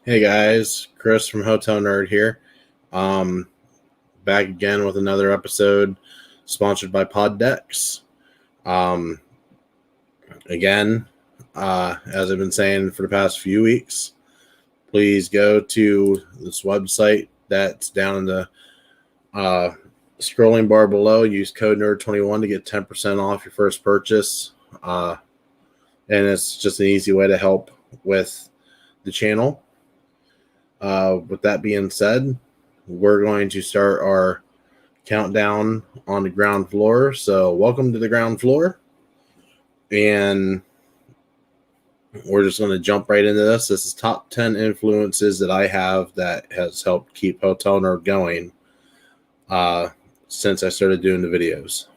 Hey guys, Chris from Hotel Nerd here. Back again with another episode sponsored by Poddex. Um, Again, as I've been saying for the past few weeks, please go to this website that's down in the scrolling bar below. Use code NERD21 to get 10% off your first purchase. And it's just an easy way to help with the channel. With that being said, we're going to start our countdown on the ground floor. So welcome to the ground floor. And we're just going to jump right into this. This is top 10 influences that I have that has helped keep Hotel Nerd going since I started doing the videos.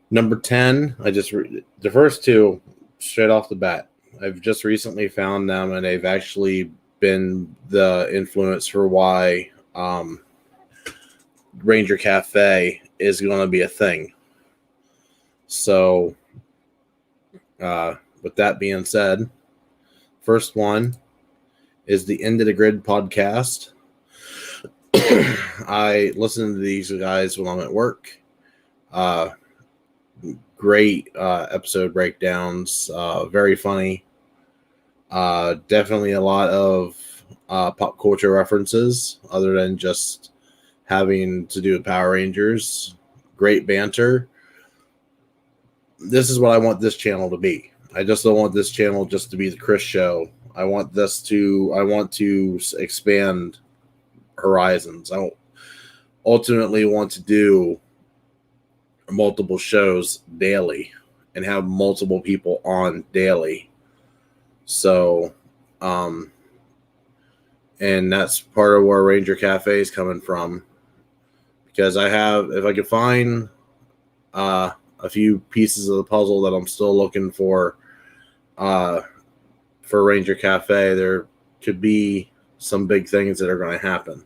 Number 10, the first two straight off the bat. I've just recently found them, and they've actually been the influence for why Ranger Cafe is going to be a thing. So, with that being said, first one is the End of the Grid podcast. I listen to these guys when I'm at work. Great episode breakdowns, very funny. Definitely a lot of pop culture references other than just having to do with Power Rangers. Great banter. This is what I want this channel to be. I just don't want this channel just to be the Chris show. I want to expand horizons. I ultimately want to do multiple shows daily and have multiple people on daily. So, and that's part of where Ranger Cafe is coming from, because if I could find a few pieces of the puzzle that I'm still looking for Ranger Cafe, there could be some big things that are going to happen.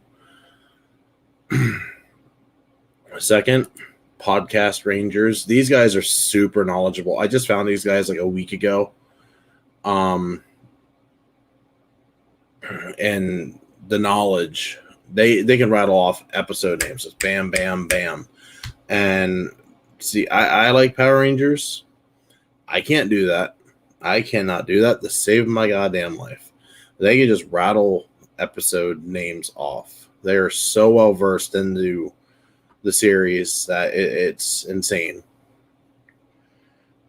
Second, Podcast Rangers. These guys are super knowledgeable. I just found these guys like a week ago. And the knowledge, they can rattle off episode names. Just bam, bam, bam. And see, I like Power Rangers. I can't do that. I cannot do that to save my goddamn life. They can just rattle episode names off. They are so well versed into the series that it's insane.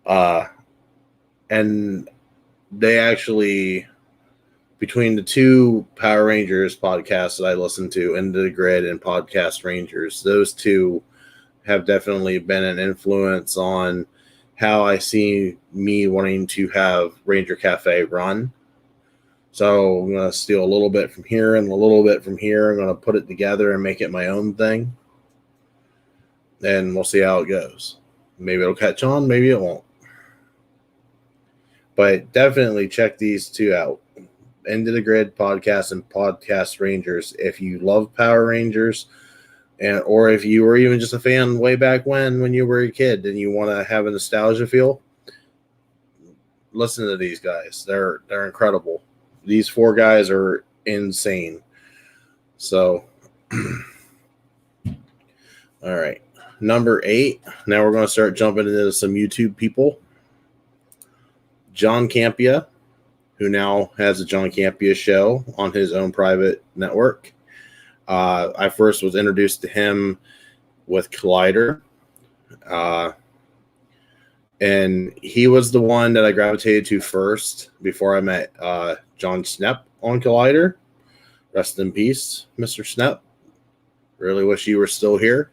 And they actually, between the two Power Rangers podcasts that I listen to, Into the Grid and Podcast Rangers, those two have definitely been an influence on how I see me wanting to have Ranger Cafe run. So I'm going to steal a little bit from here and a little bit from here. I'm going to put it together and make it my own thing. And we'll see how it goes. Maybe it'll catch on, maybe it won't. But definitely check these two out. Into the Grid podcast and Podcast Rangers. If you love Power Rangers, or if you were even just a fan way back when you were a kid and you want to have a nostalgia feel, listen to these guys. They're incredible. These four guys are insane. So, all right. Number 8. Now we're going to start jumping into some YouTube people. John Campia, who now has a John Campia show on his own private network. I first was introduced to him with Collider. And he was the one that I gravitated to first before I met John Snepp on Collider. Rest in peace, Mr. Snepp. Really wish you were still here.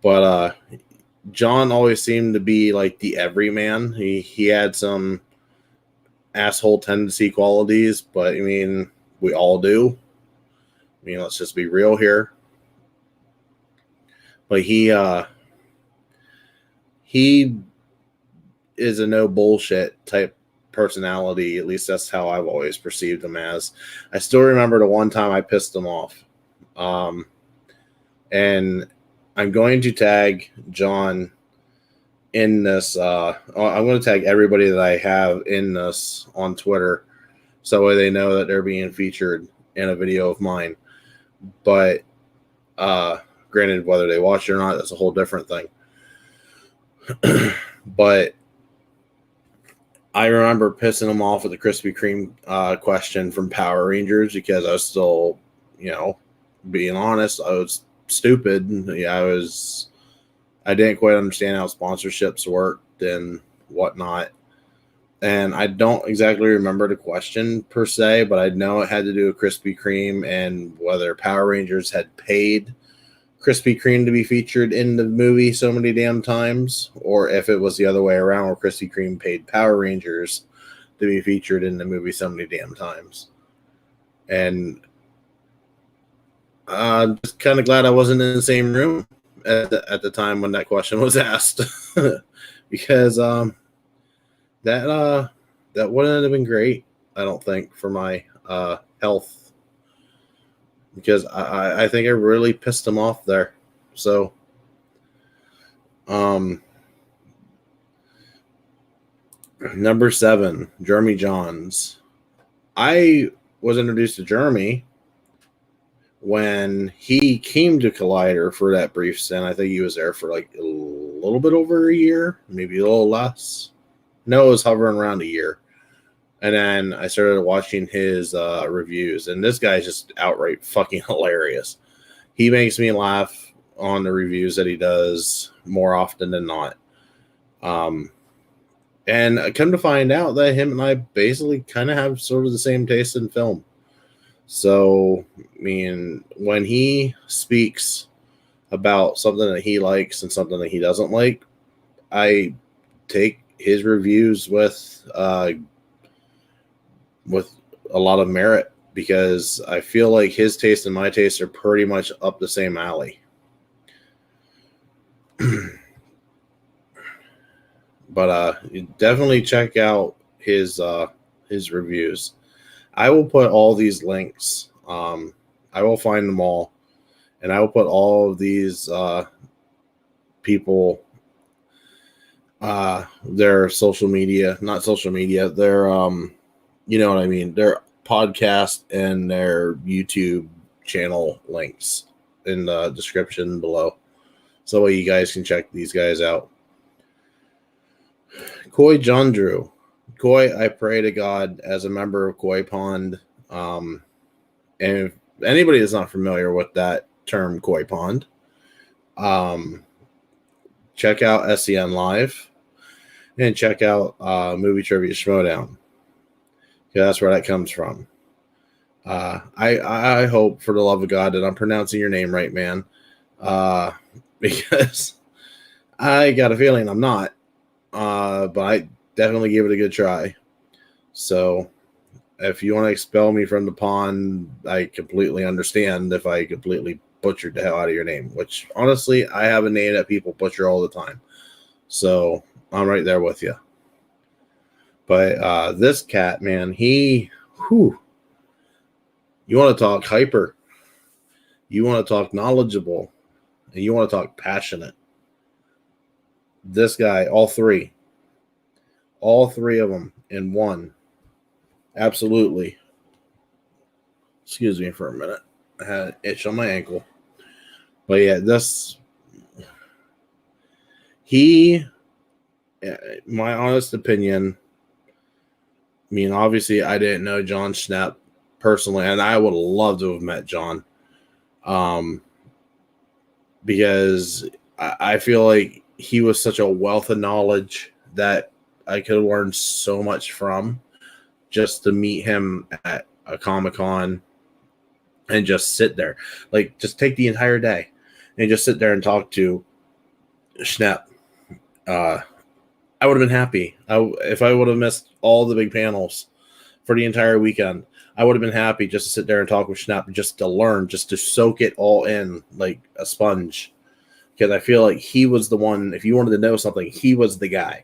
But John always seemed to be like the everyman. He had some asshole tendency qualities, but I mean, we all do. I mean, let's just be real here. But he is a no bullshit type personality. At least that's how I've always perceived him as. I still remember the one time I pissed him off. And I'm going to tag John in this. I'm going to tag everybody that I have in this on Twitter so they know that they're being featured in a video of mine. But granted, whether they watch it or not, that's a whole different thing. But I remember pissing them off with the Krispy Kreme question from Power Rangers because I was still, being honest, I was stupid. Yeah, I didn't quite understand how sponsorships worked and whatnot. And I don't exactly remember the question per se, but I know it had to do with Krispy Kreme and whether Power Rangers had paid Krispy Kreme to be featured in the movie so many damn times, or if it was the other way around where Krispy Kreme paid Power Rangers to be featured in the movie so many damn times. And I'm just kind of glad I wasn't in the same room at the time when that question was asked. Because that wouldn't have been great, I don't think, for my health, because I think I really pissed him off there. So number 7, Jeremy Johns. I was introduced to Jeremy when he came to Collider for that brief stint. I think he was there for like a little bit over a year, maybe a little less. No, it was hovering around a year. And then I started watching his reviews, and this guy's just outright fucking hilarious. He makes me laugh on the reviews that he does more often than not. And I come to find out that him and I basically kind of have sort of the same taste in film. So, I mean, when he speaks about something that he likes and something that he doesn't like, I take his reviews with a lot of merit, because I feel like his taste and my taste are pretty much up the same alley. But definitely check out his reviews. I will put all these links. I will find them all, and I will put all of these people, their social media, not social media, their you know what I mean, their podcast and their YouTube channel links in the description below, so you guys can check these guys out. Koi John Drew. Koi, I pray to God, as a member of Koi Pond, and if anybody is not familiar with that term, Koi Pond, check out SEN Live and check out Movie Trivia Schmodown. Yeah, that's where that comes from. I hope, for the love of God, that I'm pronouncing your name right, man, because I got a feeling I'm not. But I definitely give it a good try. So if you want to expel me from the pond, I completely understand if I completely butchered the hell out of your name, which honestly, I have a name that people butcher all the time. So I'm right there with you. But this cat, man, you want to talk hyper, you want to talk knowledgeable, and you want to talk passionate. This guy, all three of them in one. Absolutely. Excuse me for a minute. I had an itch on my ankle. But yeah, my honest opinion, I mean, obviously I didn't know John Schnapp personally, and I would love to have met John. Because I feel like he was such a wealth of knowledge that I could have learned so much from, just to meet him at a Comic-Con and just sit there. Like, just take the entire day and just sit there and talk to Schnapp. I would have been happy. If I would have missed all the big panels for the entire weekend, I would have been happy just to sit there and talk with Schnapp, just to learn, just to soak it all in like a sponge. Because I feel like he was the one, if you wanted to know something, he was the guy.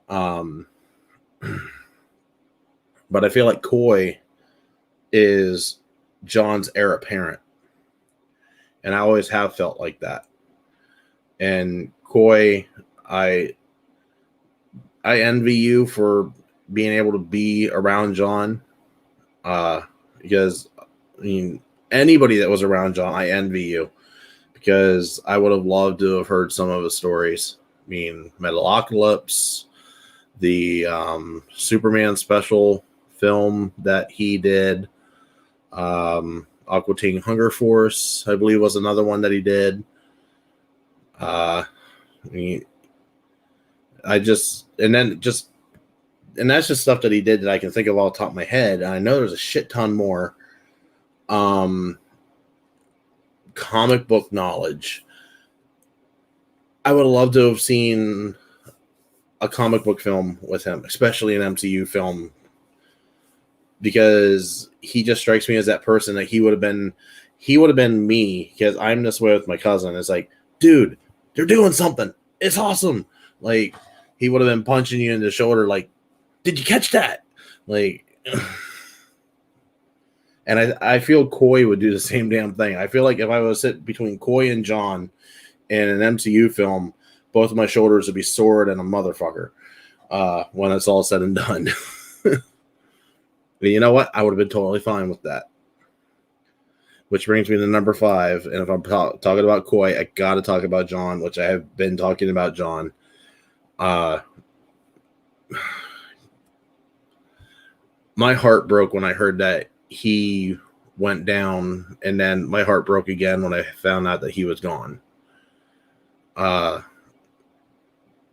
But I feel like Koi is John's heir apparent. And I always have felt like that. And Koi, I envy you for being able to be around John Because I mean, anybody that was around John, I envy you, because I would have loved to have heard some of his stories. I mean, Metalocalypse, the Superman special film that he did, Aqua Teen Hunger Force, I believe, was another one that he did. I mean, and that's just stuff that he did that I can think of off the top of my head. And I know there's a shit ton more comic book knowledge. I would love to have seen a comic book film with him, especially an MCU film, because he just strikes me as that person that he would have been me, because I'm this way with my cousin. It's like, dude, they're doing something. It's awesome. Like, he would have been punching you in the shoulder like, did you catch that? Like, and I feel Coy would do the same damn thing. I feel like if I was sit between Coy and John in an MCU film, both of my shoulders would be sore and a motherfucker when it's all said and done. But you know what? I would have been totally fine with that. Which brings me to number 5. And if I'm talking about Coy, I got to talk about John, which I have been talking about John. My heart broke when I heard that he went down, and then my heart broke again when I found out that he was gone.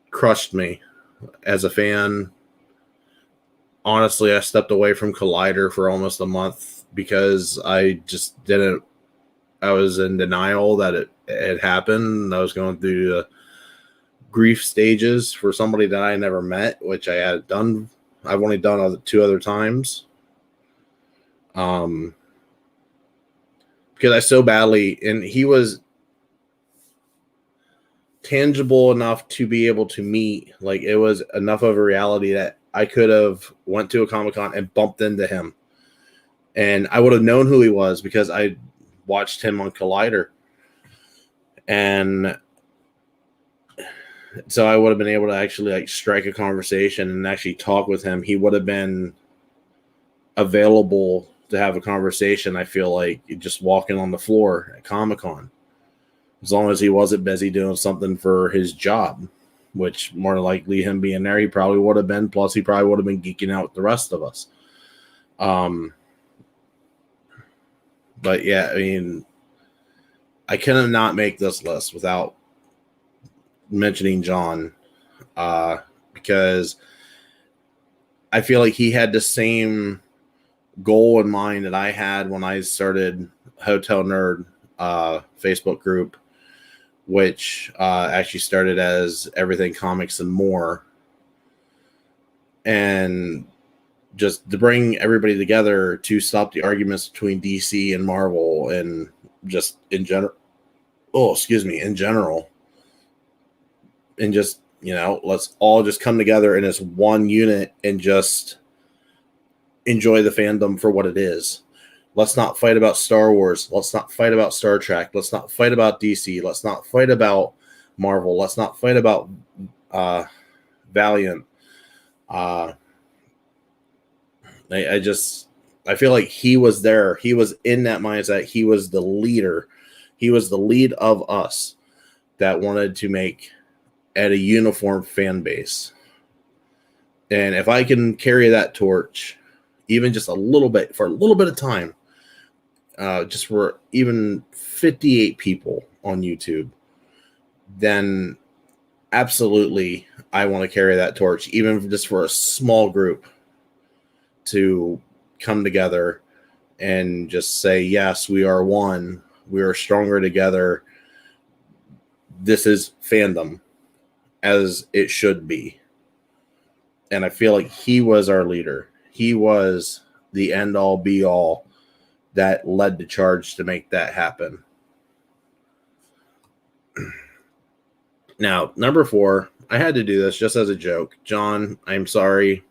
Crushed me as a fan. Honestly, I stepped away from Collider for almost a month because I just didn't. I was in denial that it had happened. I was going through the grief stages for somebody that I never met, which I had done. I've only done 2 other times. Because I so badly, and he was tangible enough to be able to meet. Like, it was enough of a reality that I could have went to a Comic-Con and bumped into him, and I would have known who he was because I watched him on Collider. And so I would have been able to actually like strike a conversation and actually talk with him. He would have been available to have a conversation. I feel like just walking on the floor at Comic-Con, as long as he wasn't busy doing something for his job, which more likely him being there, he probably would have been. Plus, he probably would have been geeking out with the rest of us. But yeah, I mean, I cannot not make this list without mentioning John, because I feel like he had the same goal in mind that I had when I started Hotel Nerd Facebook group, which actually started as Everything Comics and More, and just to bring everybody together to stop the arguments between DC and Marvel, and just in general. In general. And just, let's all just come together in this one unit and just enjoy the fandom for what it is. Let's not fight about Star Wars. Let's not fight about Star Trek. Let's not fight about DC. Let's not fight about Marvel. Let's not fight about Valiant. I feel like he was there. He was in that mindset. He was the leader. He was the lead of us that wanted to make at a uniform fan base. And if I can carry that torch, even just a little bit, for a little bit of time, just for even 58 people on YouTube, then absolutely I want to carry that torch, even just for a small group to come together and just say, yes, we are one. We are stronger together. This is fandom as it should be. And I feel like he was our leader. He was the end all be all that led the charge to make that happen. Now, number 4, I had to do this just as a joke. John, I'm sorry.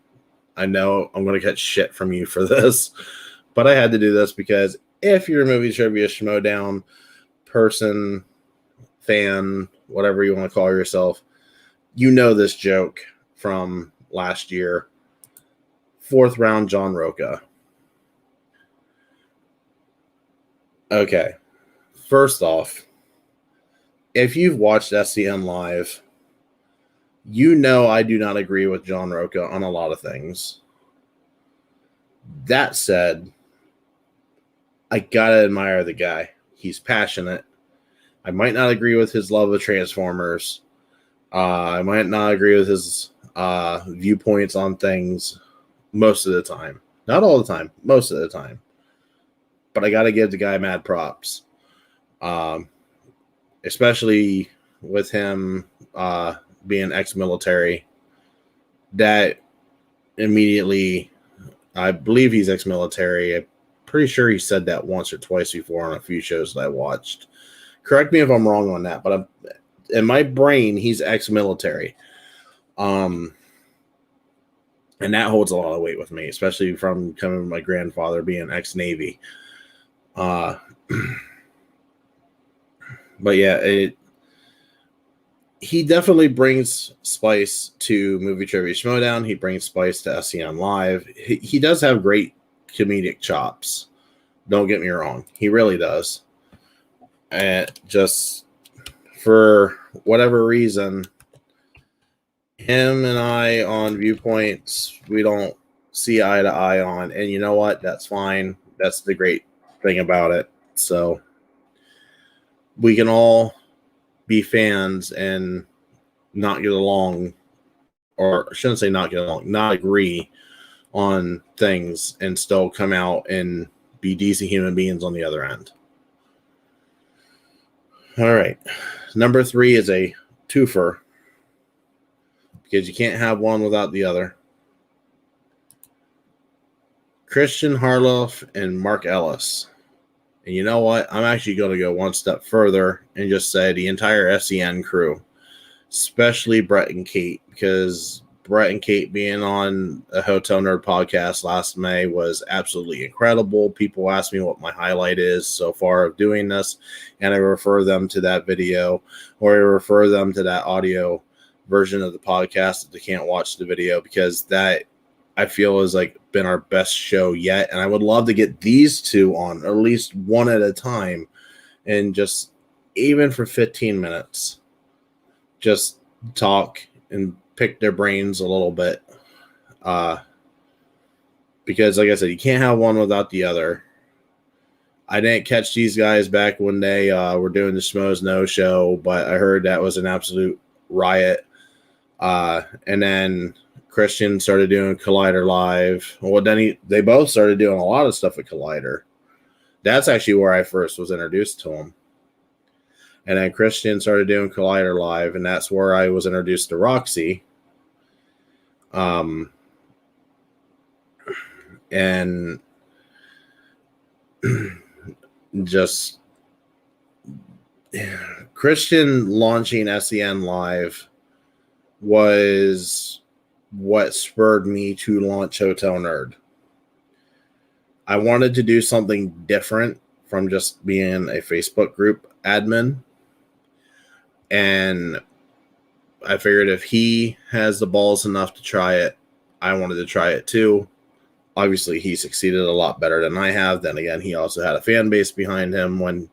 I know I'm going to get shit from you for this, but I had to do this because if you're a movie trivia schmodown person, fan, whatever you want to call yourself, you know this joke from last year. 4th round, John Roca. Okay. First off, if you've watched SCN Live, you know I do not agree with John Roca on a lot of things. That said, I gotta admire the guy. He's passionate. I might not agree with his love of Transformers. I might not agree with his viewpoints on things most of the time. Not all the time, most of the time. But I got to give the guy mad props. Especially with him being ex-military. That immediately, I believe he's ex-military. I'm pretty sure he said that once or twice before on a few shows that I watched. Correct me if I'm wrong on that, but in my brain, he's ex-military. And that holds a lot of weight with me, especially from coming from my grandfather being ex-Navy. But yeah, he definitely brings spice to Movie Trivia Schmodown. He brings spice to SCN Live. He does have great comedic chops. Don't get me wrong. He really does. And just for whatever reason, him and I on viewpoints, we don't see eye to eye on. And you know what? That's fine. That's the great thing about it. So we can all be fans and not get along, or I shouldn't say not get along, not agree on things and still come out and be decent human beings on the other end. All right. Number 3 is a twofer because you can't have one without the other. Christian Harloff and Mark Ellis. And you know what? I'm actually going to go one step further and just say the entire SCN crew, especially Brett and Kate, because Brett and Kate being on a Hotel Nerd podcast last May was absolutely incredible. People ask me what my highlight is so far of doing this, and I refer them to that video, or I refer them to that audio version of the podcast if they can't watch the video, because that I feel is like been our best show yet. And I would love to get these two on at least one at a time, and just even for 15 minutes, just talk and pick their brains a little bit. Because like I said, you can't have one without the other. I didn't catch these guys back when they were doing the Schmoes No show, but I heard that was an absolute riot. And then Christian started doing Collider Live. Well, then they both started doing a lot of stuff at Collider. That's actually where I first was introduced to him. And then Christian started doing Collider Live, and that's where I was introduced to Roxy. And just Christian launching SCN Live was what spurred me to launch Hotel Nerd. I wanted to do something different from just being a Facebook group admin. And I figured if he has the balls enough to try it, I wanted to try it too. Obviously, he succeeded a lot better than I have. Then again, he also had a fan base behind him when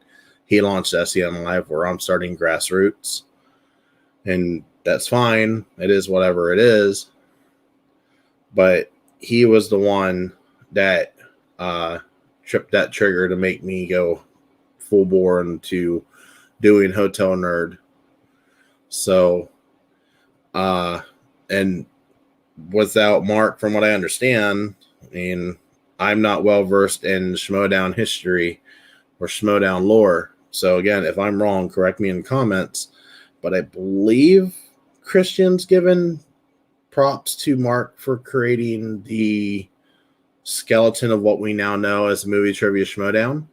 he launched SCN Live, where I'm starting grassroots. And that's fine. It is whatever it is. But he was the one that tripped that trigger to make me go full bore into doing Hotel Nerd. So, and without Mark, from what I understand, I mean, I'm not well versed in Schmodown history or Schmodown lore. So again, if I'm wrong, correct me in the comments. But I believe Christian's given props to Mark for creating the skeleton of what we now know as Movie Trivia Schmodown.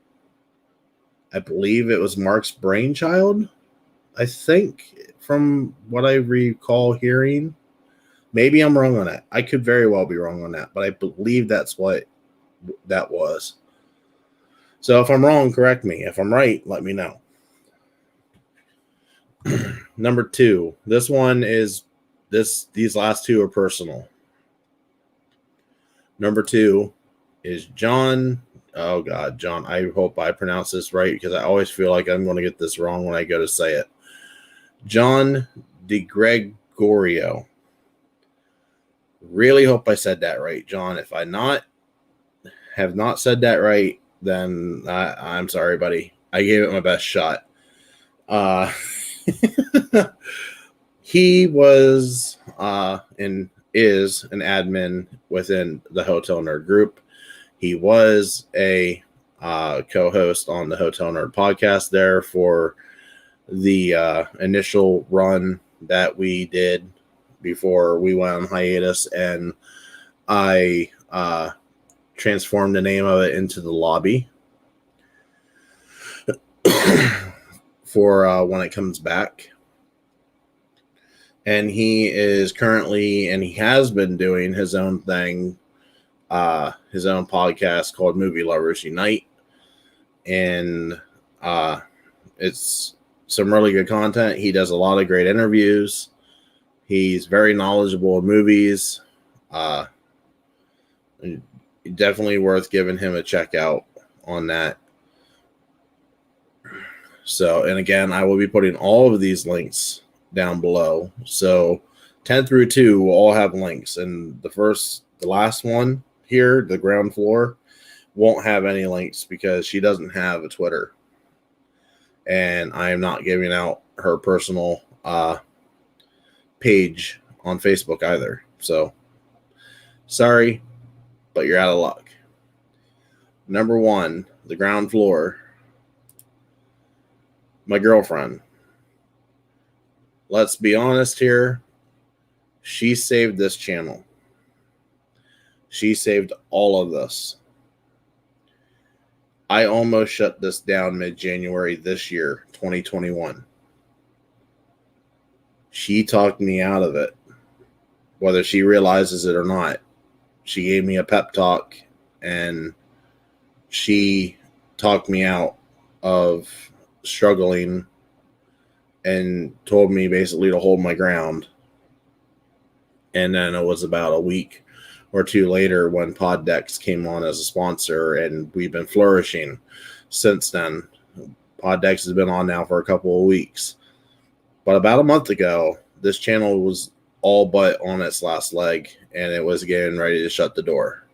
I believe it was Mark's brainchild, I think, from what I recall hearing. Maybe I'm wrong on that. I could very well be wrong on that, but I believe that's what that was. So if I'm wrong, correct me. If I'm right, let me know. Number 2. This one is these last two are personal. Number 2 is John Oh God, John, I hope I pronounce this right because I always feel like I'm going to get this wrong when I go to say it. John Gregorio. Really hope I said that right, John. If I have not said that right, then I'm sorry, buddy. I gave it my best shot. He was and is an admin within the Hotel Nerd group. He was a co-host on the Hotel Nerd podcast there for the initial run that we did before we went on hiatus, and I transformed the name of it into the lobby for when it comes back. And he is currently, and he has been doing his own thing, his own podcast called Movie Lovers Unite. And it's some really good content. He does a lot of great interviews. He's very knowledgeable of movies. Definitely worth giving him a check out on that. So, and again, I will be putting all of these links down below. So 10 through 2 will all have links. And the last one here, the ground floor, won't have any links because she doesn't have a Twitter. And I am not giving out her personal page on Facebook either. So sorry, but you're out of luck. Number 1, the ground floor. My girlfriend. Let's be honest here. She saved this channel. She saved all of this. I almost shut this down mid-January this year, 2021. She talked me out of it, whether she realizes it or not. She gave me a pep talk, and she talked me out of struggling and told me basically to hold my ground. And then it was about a week or two later when Poddex came on as a sponsor, and we've been flourishing since then. Poddex has been on now for a couple of weeks. But about a month ago, this channel was all but on its last leg, and it was getting ready to shut the door.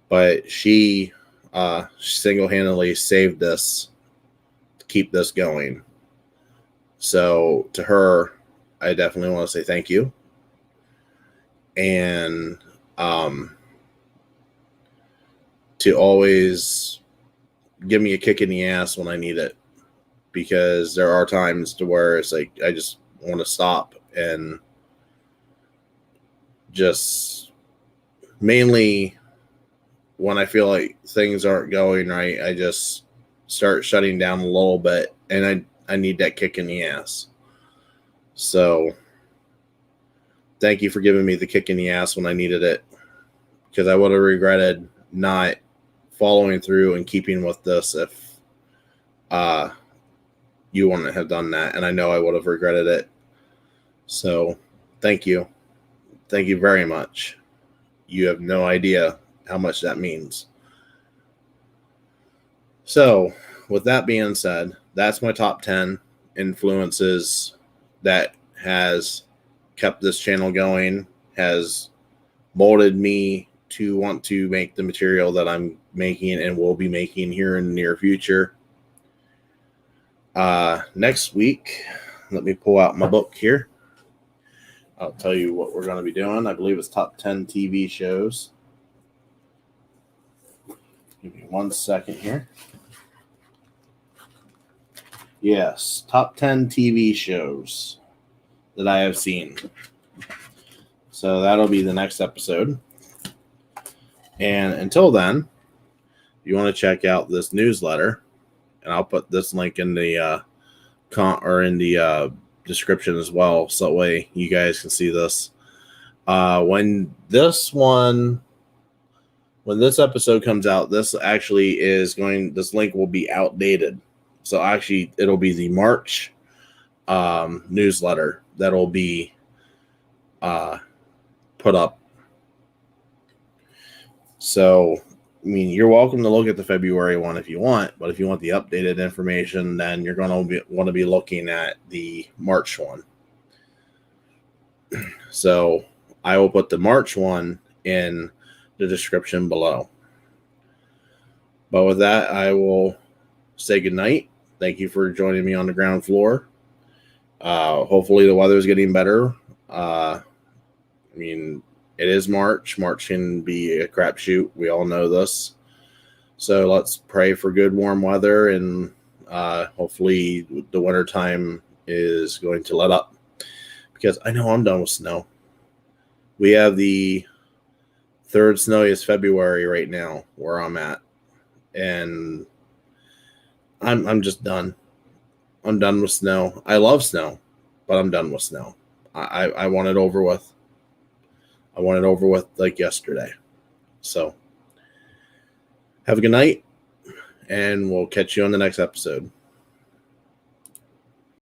But she single-handedly saved this to keep this going. So to her, I definitely want to say thank you. And to always give me a kick in the ass when I need it, because there are times to where it's like I just want to stop, and just mainly when I feel like things aren't going right, I just start shutting down a little bit, and I need that kick in the ass. So thank you for giving me the kick in the ass when I needed it, because I would have regretted not following through and keeping with this if you wouldn't have done that. And I know I would have regretted it. So thank you. Thank you very much. You have no idea how much that means. So with that being said, that's my top 10 influences that has kept this channel going, has molded me to want to make the material that I'm making and will be making here in the near future. Next week, let me pull out my book here. I'll tell you what we're going to be doing. I believe it's top 10 TV shows. Give me 1 second here. Yes, top 10 TV shows that I have seen. So that'll be the next episode. And until then, if you want to check out this newsletter, and I'll put this link in the description as well, so that way you guys can see this. When this episode comes out, this link will be outdated. So actually, it'll be the March newsletter that'll be put up. So I mean, you're welcome to look at the February one if you want, but if you want the updated information, then you're going to want to be looking at the March one. So I will put the March one in the description below. But with that, I will say goodnight. Thank you for joining me on the ground floor. Hopefully the weather is getting better. I mean, it is March. March can be a crapshoot. We all know this. So let's pray for good warm weather, and hopefully the wintertime is going to let up, because I know I'm done with snow. We have the third snowiest February right now where I'm at, and I'm just done. I'm done with snow. I love snow, but I'm done with snow. I want it over with. I want it over with like yesterday. So have a good night, and we'll catch you on the next episode.